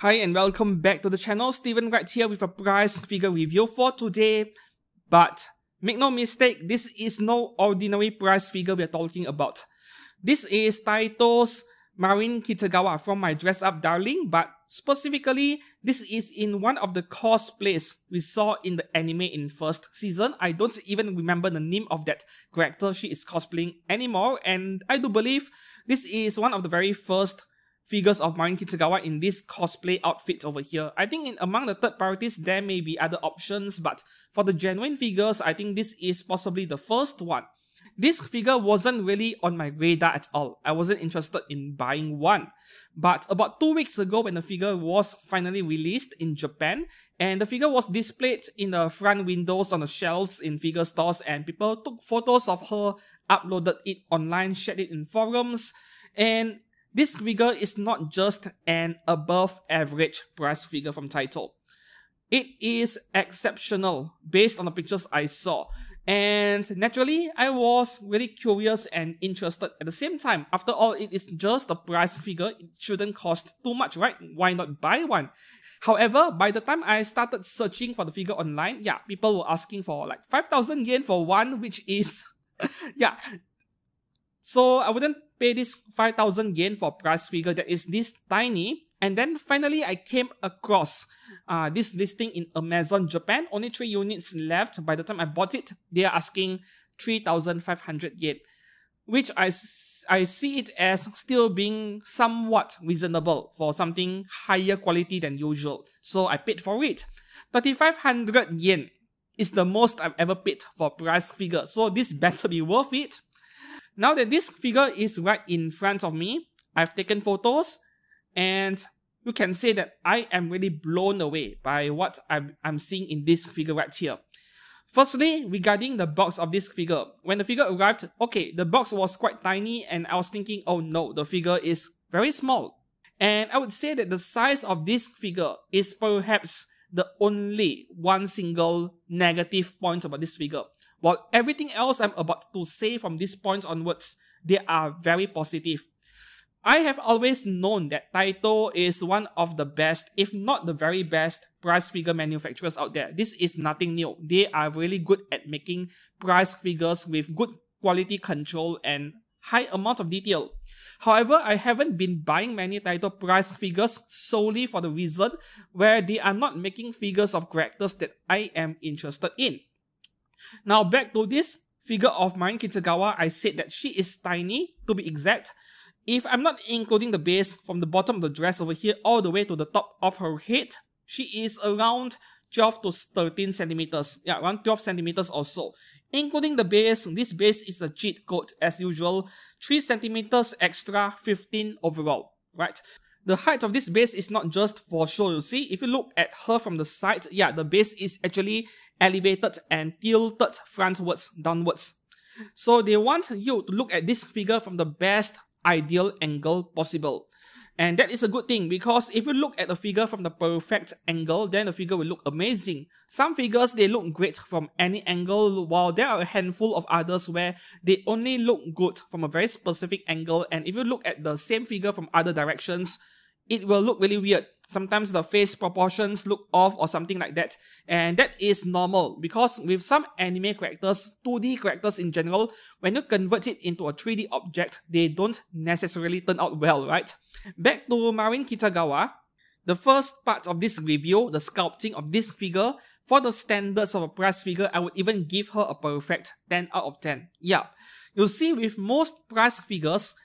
Hi and welcome back to the channel. Steven right here with a price figure review for today. But make no mistake, this is no ordinary price figure we are talking about. This is Taito's Marin Kitagawa from my Dress Up Darling, but specifically, this is in one of the cosplays we saw in the anime in first season. I don't even remember the name of that character she is cosplaying anymore, and I do believe this is one of the very first figures of Marin Kitagawa in this cosplay outfit over here. I think among the third parties, there may be other options, but for the genuine figures, I think this is possibly the first one. This figure wasn't really on my radar at all. I wasn't interested in buying one. But about 2 weeks ago when the figure was finally released in Japan, and the figure was displayed in the front windows on the shelves in figure stores, and people took photos of her, uploaded it online, shared it in forums, and this figure is not just an above average price figure from Taito. It is exceptional based on the pictures I saw. And naturally, I was really curious and interested at the same time. After all, it is just a price figure. It shouldn't cost too much, right? Why not buy one? However, by the time I started searching for the figure online, yeah, people were asking for like 5,000 yen for one, which is, yeah. So I wouldn't pay this 5,000 yen for a price figure that is this tiny. And then finally I came across this listing in Amazon Japan. Only 3 units left. By the time I bought it, they are asking 3,500 yen. Which I see it as still being somewhat reasonable for something higher quality than usual. So I paid for it. 3,500 yen is the most I've ever paid for a price figure. So this better be worth it. Now that this figure is right in front of me, I've taken photos, and you can say that I am really blown away by what I'm seeing in this figure right here. Firstly, regarding the box of this figure, when the figure arrived, okay, the box was quite tiny, and I was thinking, oh no, the figure is very small. And I would say that the size of this figure is perhaps the only one single negative point about this figure. While everything else I'm about to say from this point onwards, they are very positive. I have always known that Taito is one of the best, if not the very best, price figure manufacturers out there. This is nothing new. They are really good at making price figures with good quality control and high amount of detail. However, I haven't been buying many Taito price figures solely for the reason where they are not making figures of characters that I am interested in. Now back to this figure of Marin Kitagawa, I said that she is tiny, to be exact. If I'm not including the base from the bottom of the dress over here all the way to the top of her head, she is around 12 to 13 centimeters. Yeah, around 12 centimeters or so. Including the base, this base is a cheat code as usual. 3 centimeters extra, 15 overall, right? The height of this base is not just for show, you see. If you look at her from the side, yeah, the base is actually elevated and tilted frontwards, downwards. So they want you to look at this figure from the best ideal angle possible. And that is a good thing, because if you look at the figure from the perfect angle, then the figure will look amazing. Some figures, they look great from any angle, while there are a handful of others where they only look good from a very specific angle. And if you look at the same figure from other directions, it will look really weird. Sometimes the face proportions look off or something like that. And that is normal, because with some anime characters, 2D characters in general, when you convert it into a 3D object, they don't necessarily turn out well, right? Back to Marin Kitagawa, the first part of this review, the sculpting of this figure, for the standards of a price figure, I would even give her a perfect 10 out of 10. Yeah, you see, with most price figures,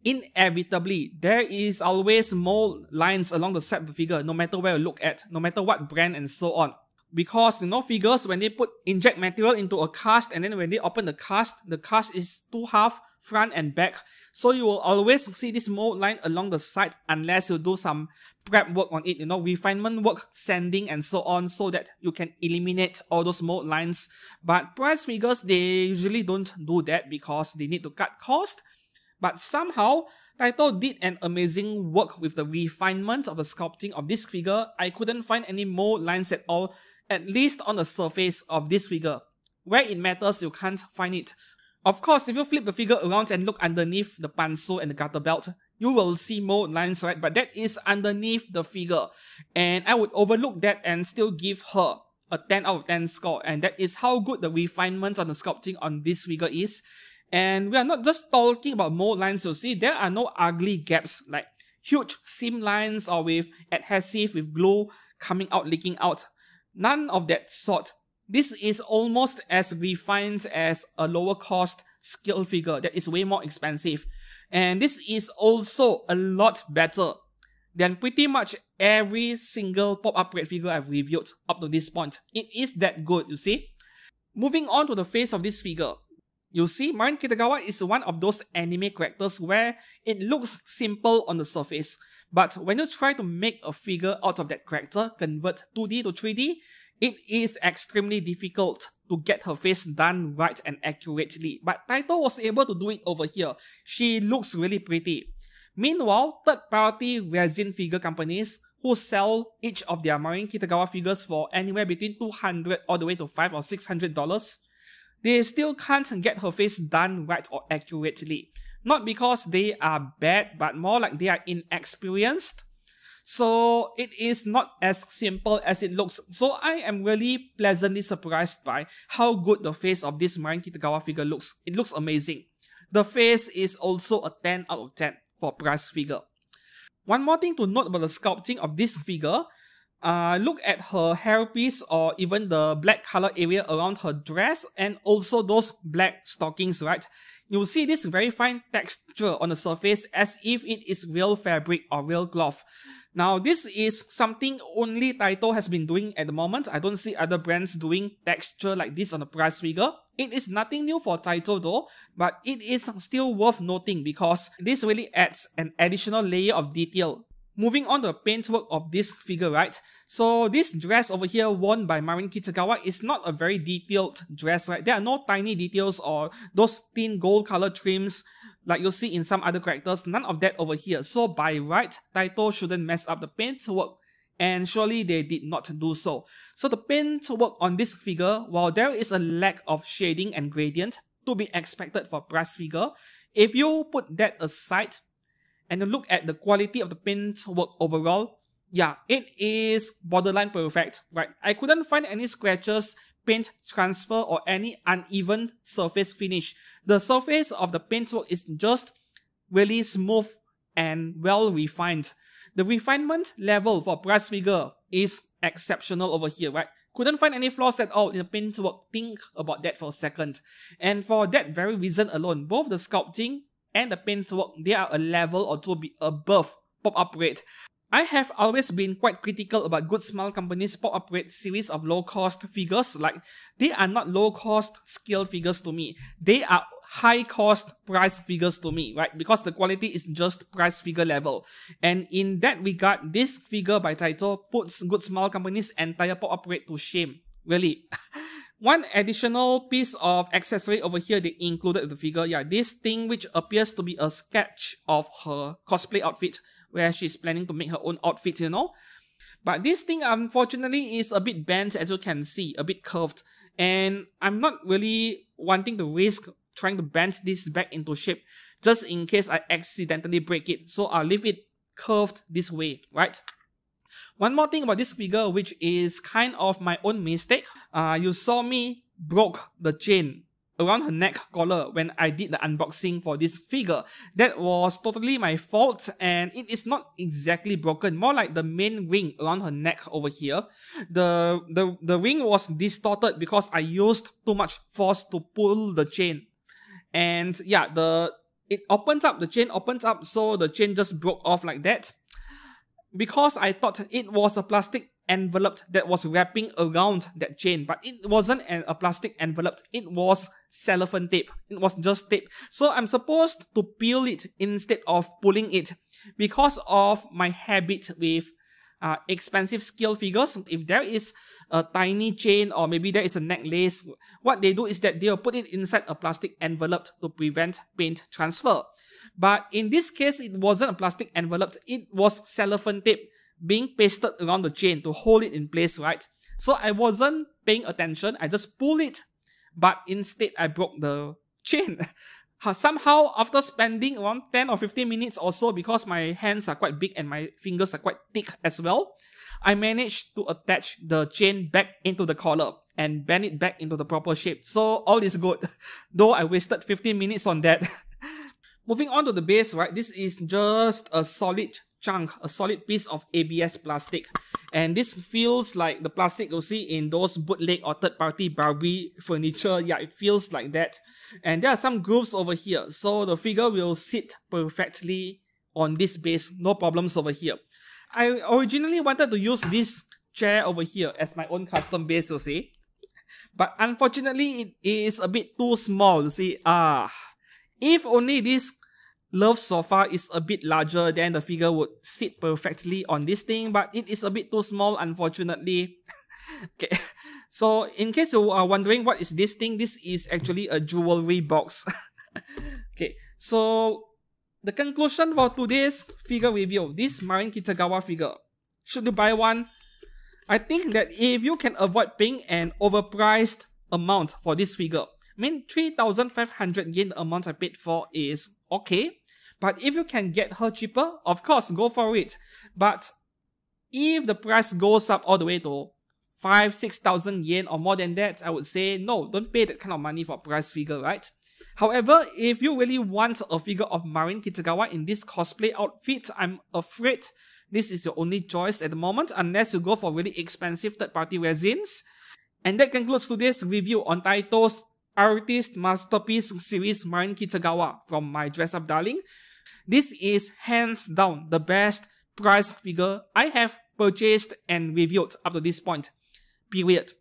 inevitably, there is always mold lines along the side of the figure, no matter where you look at, no matter what brand and so on. Because, you know, figures, when they inject material into a cast, and then when they open the cast is 2 half, front and back. So you will always see this mold line along the side unless you do some prep work on it, you know, refinement work, sanding and so on, so that you can eliminate all those mold lines. But price figures, they usually don't do that because they need to cut cost. But somehow, Taito did an amazing work with the refinement of the sculpting of this figure. I couldn't find any mold lines at all, at least on the surface of this figure. Where it matters, you can't find it. Of course, if you flip the figure around and look underneath the panso and the garter belt, you will see mold lines, right? But that is underneath the figure. And I would overlook that and still give her a 10 out of 10 score. And that is how good the refinement on the sculpting on this figure is. And we are not just talking about mold lines, you'll see there are no ugly gaps like huge seam lines or with adhesive with glue coming out, leaking out. None of that sort. This is almost as refined as a lower cost scale figure that is way more expensive. And this is also a lot better than pretty much every single pop upgrade figure I've reviewed up to this point. It is that good, you see. Moving on to the face of this figure. You see, Marin Kitagawa is one of those anime characters where it looks simple on the surface, but when you try to make a figure out of that character, convert 2D to 3D, it is extremely difficult to get her face done right and accurately. But Taito was able to do it over here. She looks really pretty. Meanwhile, third-party resin figure companies who sell each of their Marin Kitagawa figures for anywhere between $200 all the way to $500 or $600, they still can't get her face done right or accurately. Not because they are bad, but more like they are inexperienced. So it is not as simple as it looks. So I am really pleasantly surprised by how good the face of this Marin Kitagawa figure looks. It looks amazing. The face is also a 10 out of 10 for price figure. One more thing to note about the sculpting of this figure. Look at her hairpiece or even the black color area around her dress and also those black stockings, right? You'll see this very fine texture on the surface as if it is real fabric or real cloth. Now, this is something only Taito has been doing at the moment. I don't see other brands doing texture like this on a price figure. It is nothing new for Taito though, but it is still worth noting because this really adds an additional layer of detail. Moving on to the paintwork of this figure, right? So this dress over here worn by Marin Kitagawa is not a very detailed dress, right? There are no tiny details or those thin gold color trims like you'll see in some other characters. None of that over here. So by right, Taito shouldn't mess up the paintwork, and surely they did not do so. So the paintwork on this figure, while there is a lack of shading and gradient to be expected for price figure, if you put that aside, and you look at the quality of the paint work overall, yeah, it is borderline perfect, right? I couldn't find any scratches, paint transfer, or any uneven surface finish. The surface of the paint work is just really smooth and well refined. The refinement level for price figure is exceptional over here, right? Couldn't find any flaws at all in the paint work. Think about that for a second. And for that very reason alone, both the sculpting and the paintwork, they are a level or two above pop upgrade. I have always been quite critical about Good Smile Company's pop upgrade series of low-cost figures. Like, they are not low-cost scale figures to me. They are high-cost price figures to me, right? Because the quality is just price figure level. And in that regard, this figure by Taito puts Good Smile Company's entire pop upgrade to shame. Really. One additional piece of accessory over here they included in the figure. Yeah, this thing which appears to be a sketch of her cosplay outfit where she's planning to make her own outfit, you know. But this thing unfortunately is a bit bent, as you can see, a bit curved. And I'm not really wanting to risk trying to bend this back into shape just in case I accidentally break it. So I'll leave it curved this way, right? One more thing about this figure, which is kind of my own mistake. You saw me broke the chain around her neck collar when I did the unboxing for this figure. That was totally my fault, and it is not exactly broken, more like the main ring around her neck over here. The ring was distorted because I used too much force to pull the chain. And yeah, it opens up, the chain opens up, so the chain just broke off like that. Because I thought it was a plastic envelope that was wrapping around that chain, but it wasn't a plastic envelope, it was cellophane tape. It was just tape. So I'm supposed to peel it instead of pulling it. Because of my habit with expensive scale figures, if there is a tiny chain or maybe there is a necklace, what they do is that they'll put it inside a plastic envelope to prevent paint transfer. But in this case, it wasn't a plastic envelope, it was cellophane tape being pasted around the chain to hold it in place, right? So I wasn't paying attention, I just pulled it, but instead I broke the chain. Somehow, after spending around 10 or 15 minutes or so, because my hands are quite big and my fingers are quite thick as well, I managed to attach the chain back into the collar and bend it back into the proper shape. So all is good, though I wasted 15 minutes on that. Moving on to the base, right? This is just a solid chunk, a solid piece of ABS plastic. And this feels like the plastic you'll see in those bootleg or third-party Barbie furniture. Yeah, it feels like that. And there are some grooves over here, so the figure will sit perfectly on this base, no problems over here. I originally wanted to use this chair over here as my own custom base, you see. But unfortunately, it is a bit too small, you see. If only this love sofa is a bit larger, then the figure would sit perfectly on this thing, but it is a bit too small, unfortunately. Okay, so in case you are wondering what is this thing, this is actually a jewelry box. Okay, so the conclusion for today's figure review, this Marin Kitagawa figure, should you buy one? I think that if you can avoid paying an overpriced amount for this figure, I mean 3,500 yen the amount I paid for is okay, but if you can get her cheaper, of course, go for it. But if the price goes up all the way to 5,000-6,000 yen or more than that, I would say no, don't pay that kind of money for a price figure, right? However, if you really want a figure of Marin Kitagawa in this cosplay outfit, I'm afraid this is your only choice at the moment, unless you go for really expensive third-party resins. And that concludes today's review on Taito's Artist Masterpiece series Marin Kitagawa from my Dress Up Darling. This is hands down the best price figure I have purchased and reviewed up to this point. Period.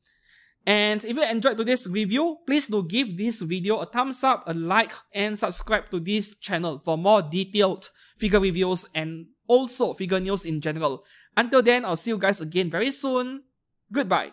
And if you enjoyed today's review, please do give this video a thumbs up, a like, and subscribe to this channel for more detailed figure reviews and also figure news in general. Until then, I'll see you guys again very soon. Goodbye.